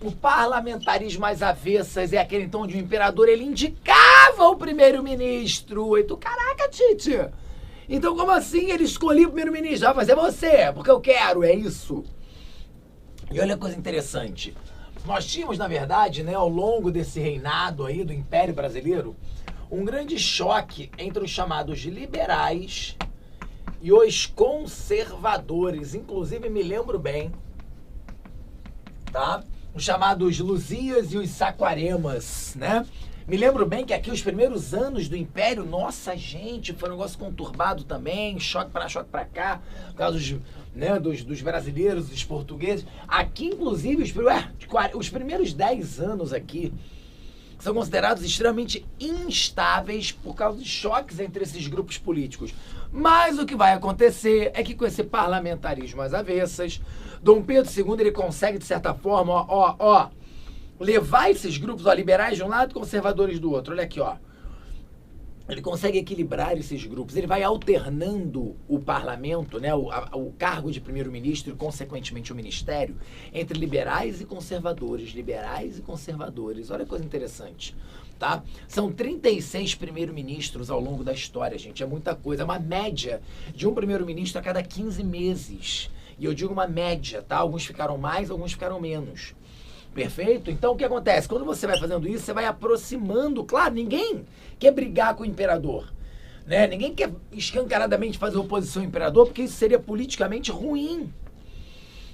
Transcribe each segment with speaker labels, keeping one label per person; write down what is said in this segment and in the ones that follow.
Speaker 1: o parlamentarismo às avessas é aquele então onde o imperador ele indicava o primeiro-ministro. E tu, caraca, Tite! Então como assim ele escolhia o primeiro-ministro? Vai fazer você, porque eu quero, é isso. E olha a coisa interessante. Nós tínhamos, na verdade, né, ao longo desse reinado aí do Império Brasileiro, um grande choque entre os chamados liberais e os conservadores. Inclusive, me lembro bem, tá? Os chamados Luzias e os Saquaremas, né? Me lembro bem que aqui os primeiros anos do Império, nossa gente, foi um negócio conturbado também, choque pra cá, por causa dos brasileiros, dos portugueses. Aqui, inclusive, os primeiros 10 anos aqui são considerados extremamente instáveis por causa de choques entre esses grupos políticos. Mas o que vai acontecer é que com esse parlamentarismo às avessas, Dom Pedro II ele consegue, de certa forma, levar esses grupos liberais de um lado e conservadores do outro. Olha aqui, ó. Ele consegue equilibrar esses grupos. Ele vai alternando o parlamento, né, o cargo de primeiro-ministro e, consequentemente, o ministério, entre liberais e conservadores. Liberais e conservadores. Olha que coisa interessante. Tá? São 36 primeiros-ministros ao longo da história, gente. É muita coisa. É uma média de um primeiro-ministro a cada 15 meses. E eu digo uma média, tá? Alguns ficaram mais, alguns ficaram menos. Perfeito? Então, o que acontece? Quando você vai fazendo isso, você vai aproximando. Claro, ninguém quer brigar com o imperador, né? Ninguém quer escancaradamente fazer oposição ao imperador, porque isso seria politicamente ruim.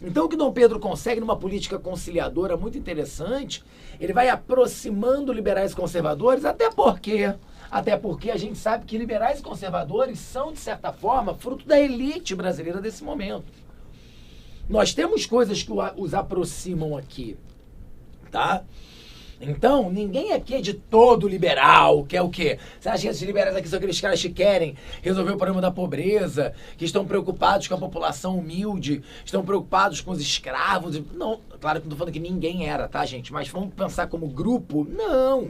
Speaker 1: Então, o que Dom Pedro consegue numa política conciliadora muito interessante, ele vai aproximando liberais e conservadores, até porque a gente sabe que liberais e conservadores são, de certa forma, fruto da elite brasileira desse momento. Nós temos coisas que os aproximam aqui, tá? Então, ninguém aqui é de todo liberal, que é o quê? Você acha que esses liberais aqui são aqueles caras que querem resolver o problema da pobreza, que estão preocupados com a população humilde, estão preocupados com os escravos? Não, claro que não estou falando que ninguém era, tá, gente? Mas vamos pensar como grupo? Não.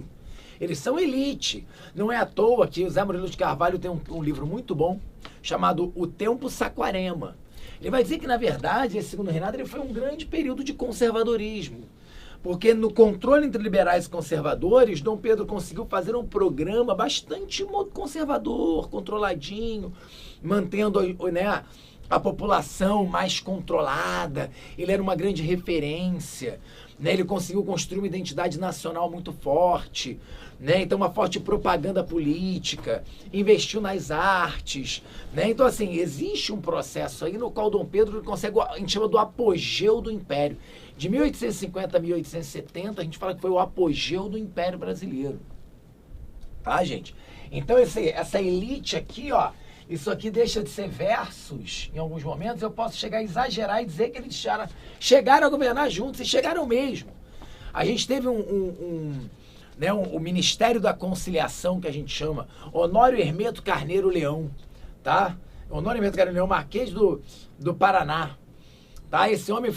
Speaker 1: Eles são elite. Não é à toa que o Zé Murilo de Carvalho tem um livro muito bom, chamado O Tempo Saquarema. Ele vai dizer que, na verdade, esse segundo reinado ele foi um grande período de conservadorismo. Porque no controle entre liberais e conservadores, Dom Pedro conseguiu fazer um programa bastante conservador, controladinho, mantendo, né, a população mais controlada. Ele era uma grande referência, né? Ele conseguiu construir uma identidade nacional muito forte, né? Então uma forte propaganda política, investiu nas artes, né? Então assim, existe um processo aí no qual Dom Pedro consegue, a gente chama do apogeu do Império. De 1850 a 1870, a gente fala que foi o apogeu do Império Brasileiro. Tá, gente? Então essa elite aqui, ó, isso aqui deixa de ser versos, em alguns momentos eu posso chegar a exagerar e dizer que eles chegaram a governar juntos, e chegaram mesmo. A gente teve o Ministério da Conciliação, que a gente chama, Honório Hermeto Carneiro Leão, tá? Honório Hermeto Carneiro Leão, Marquês do Paraná, tá? Esse homem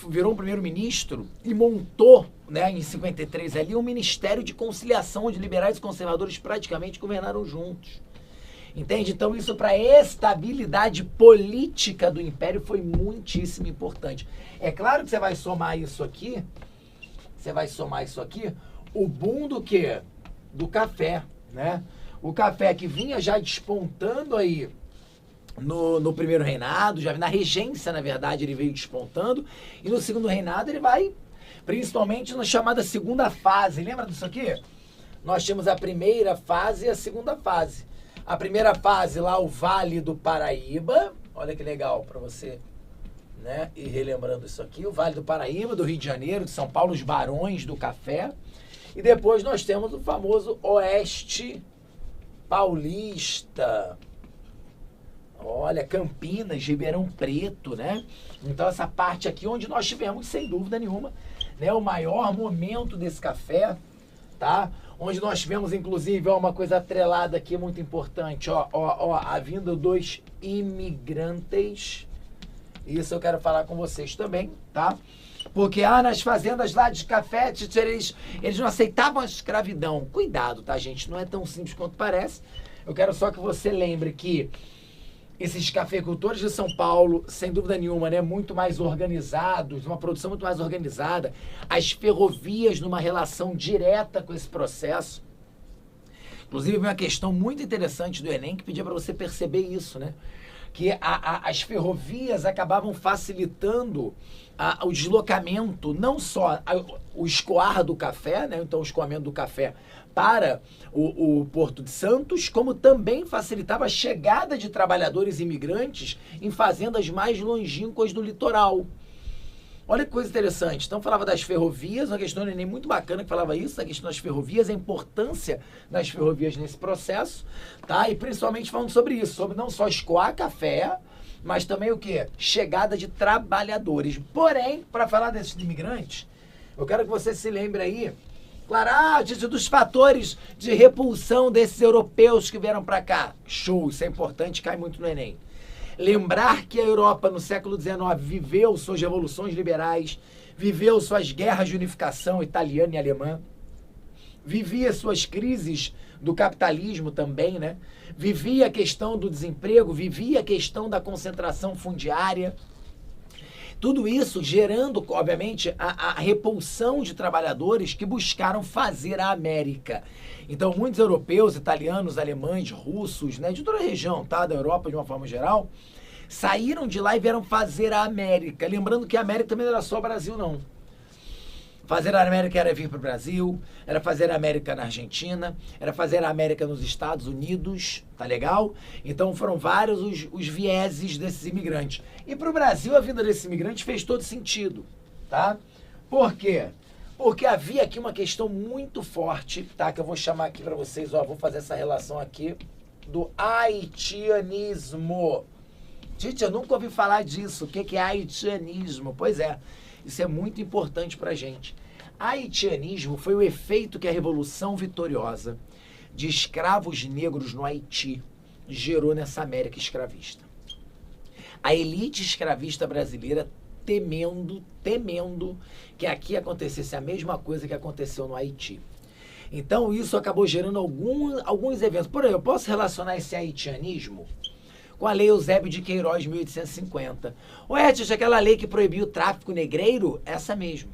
Speaker 1: virou um primeiro-ministro e montou, né, em 53 ali, um Ministério de Conciliação, onde liberais e conservadores praticamente governaram juntos. Entende? Então isso para a estabilidade política do Império foi muitíssimo importante. É claro que você vai somar isso aqui, o boom do quê? Do café, né? O café que vinha já despontando aí no primeiro reinado, já na regência, na verdade, ele veio despontando, e no segundo reinado ele vai, principalmente na chamada segunda fase. Lembra disso aqui? Nós tínhamos a primeira fase e a segunda fase. A primeira fase lá, o Vale do Paraíba, olha que legal para você, né, ir relembrando isso aqui, o Vale do Paraíba, do Rio de Janeiro, de São Paulo, os Barões do Café, e depois nós temos o famoso Oeste Paulista, olha, Campinas, Ribeirão Preto, né, então essa parte aqui onde nós tivemos, sem dúvida nenhuma, né, o maior momento desse café, tá? Onde nós tivemos, inclusive, uma coisa atrelada aqui muito importante, a vinda dos imigrantes. Isso eu quero falar com vocês também, tá? Porque, nas fazendas lá de café, eles não aceitavam a escravidão. Cuidado, tá, gente? Não é tão simples quanto parece. Eu quero só que você lembre que esses cafeicultores de São Paulo, sem dúvida nenhuma, né, muito mais organizados, uma produção muito mais organizada, as ferrovias numa relação direta com esse processo. Inclusive, uma questão muito interessante do Enem que pedia para você perceber isso, né? Que as ferrovias acabavam facilitando o deslocamento, não só o escoar do café, né? Então o escoamento do café para o Porto de Santos, como também facilitava a chegada de trabalhadores imigrantes em fazendas mais longínquas do litoral. Olha que coisa interessante. Então falava das ferrovias, uma questão do Enem muito bacana que falava isso, a questão das ferrovias, a importância das ferrovias nesse processo, tá? E principalmente falando sobre isso, sobre não só escoar café, mas também o quê? Chegada de trabalhadores. Porém, para falar desses imigrantes, eu quero que você se lembre aí, claro, dos fatores de repulsão desses europeus que vieram para cá. Show, isso é importante, cai muito no Enem. Lembrar que a Europa no século XIX viveu suas revoluções liberais, viveu suas guerras de unificação italiana e alemã, vivia suas crises do capitalismo também, né? Vivia a questão do desemprego, vivia a questão da concentração fundiária. Tudo isso gerando, obviamente, a repulsão de trabalhadores que buscaram fazer a América. Então, muitos europeus, italianos, alemães, russos, né, de toda a região, tá, da Europa de uma forma geral, saíram de lá e vieram fazer a América. Lembrando que a América também não era só o Brasil, não. Fazer a América era vir para o Brasil, era fazer a América na Argentina, era fazer a América nos Estados Unidos, tá legal? Então foram vários os vieses desses imigrantes. E para o Brasil a vinda desses imigrantes fez todo sentido, tá? Por quê? Porque havia aqui uma questão muito forte, tá? Que eu vou chamar aqui para vocês, ó, vou fazer essa relação aqui do haitianismo. Gente, eu nunca ouvi falar disso. O que é haitianismo? Pois é. Isso é muito importante para a gente. Haitianismo foi o efeito que a Revolução Vitoriosa de escravos negros no Haiti gerou nessa América escravista. A elite escravista brasileira temendo que aqui acontecesse a mesma coisa que aconteceu no Haiti. Então isso acabou gerando alguns eventos. Por exemplo, eu posso relacionar esse haitianismo com a Lei Eusébio de Queiroz, 1850. Ué, tia, aquela lei que proibiu o tráfico negreiro? Essa mesmo.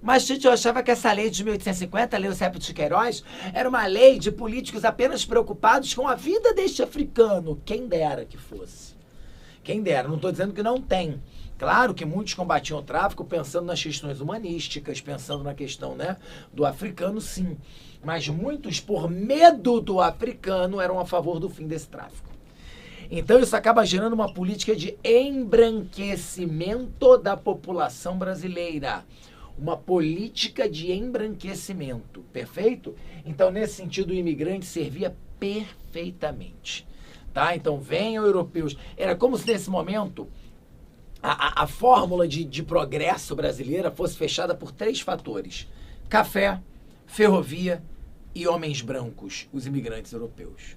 Speaker 1: Mas, tia, eu achava que essa lei de 1850, a Lei Eusébio de Queiroz, era uma lei de políticos apenas preocupados com a vida deste africano. Quem dera que fosse. Quem dera. Não estou dizendo que não tem. Claro que muitos combatiam o tráfico pensando nas questões humanísticas, pensando na questão, né, do africano, sim. Mas muitos, por medo do africano, eram a favor do fim desse tráfico. Então isso acaba gerando uma política de embranquecimento da população brasileira. Uma política de embranquecimento, perfeito? Então nesse sentido o imigrante servia perfeitamente. Tá? Então venham europeus. Era como se nesse momento a fórmula de progresso brasileira fosse fechada por 3 fatores. Café, ferrovia e homens brancos, os imigrantes europeus.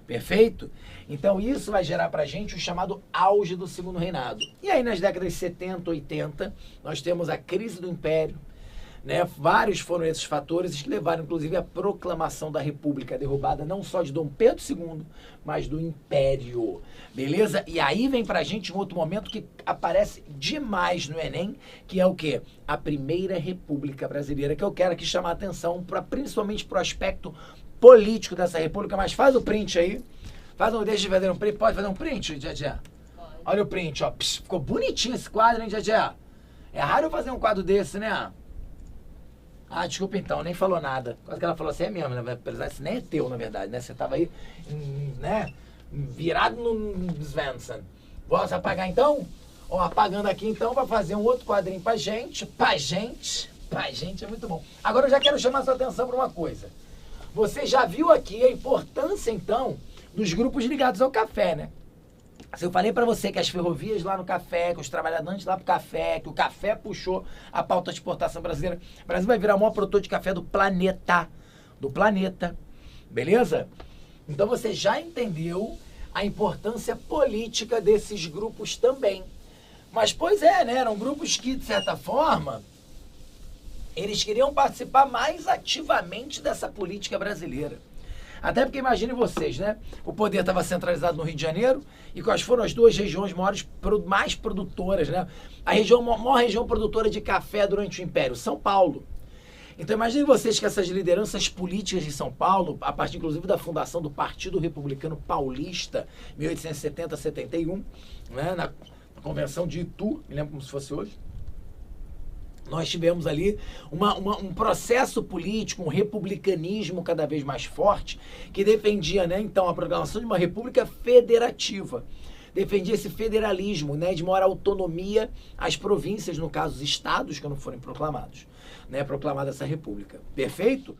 Speaker 1: Perfeito? Então isso vai gerar pra gente o chamado auge do Segundo Reinado. E aí nas décadas de 70, 80, nós temos a crise do Império, né? Vários foram esses fatores que levaram inclusive à proclamação da República, a derrubada não só de Dom Pedro II, mas do Império. Beleza? E aí vem pra gente um outro momento que aparece demais no Enem, que é o quê? A Primeira República Brasileira, que eu quero aqui chamar a atenção principalmente pro aspecto político dessa república, mas faz o print aí. Deixa de fazer um print. Pode fazer um print, Jajá? Olha o print, ó. Psh, ficou bonitinho esse quadro, hein, Jajá? É raro eu fazer um quadro desse, né? Ah, desculpa então, nem falou nada. Quase que ela falou assim, é mesmo, né? Apesar disso nem é teu, na verdade, né? Você tava aí, né? Virado no Svensson. Posso apagar então? Ó, apagando aqui então pra fazer um outro quadrinho pra gente. Pra gente é muito bom. Agora eu já quero chamar sua atenção pra uma coisa. Você já viu aqui a importância, então, dos grupos ligados ao café, né? Se eu falei para você que as ferrovias lá no café, que os trabalhadores lá pro café, que o café puxou a pauta de exportação brasileira, o Brasil vai virar o maior produtor de café do planeta. Beleza? Então você já entendeu a importância política desses grupos também. Mas, pois é, né? Eram grupos que, de certa forma, eles queriam participar mais ativamente dessa política brasileira. Até porque imagine vocês, né? O poder estava centralizado no Rio de Janeiro e quais foram as duas regiões mais produtoras, né? Maior região produtora de café durante o Império, São Paulo. Então imagine vocês que essas lideranças políticas de São Paulo, a partir inclusive da fundação do Partido Republicano Paulista, 1870-71, né, na Convenção de Itu, me lembro como se fosse hoje, nós tivemos ali um processo político, um republicanismo cada vez mais forte, que defendia, né, então, a proclamação de uma república federativa. Defendia esse federalismo, né, de maior autonomia às províncias, no caso, os estados que não forem proclamados, né, proclamada essa república. Perfeito?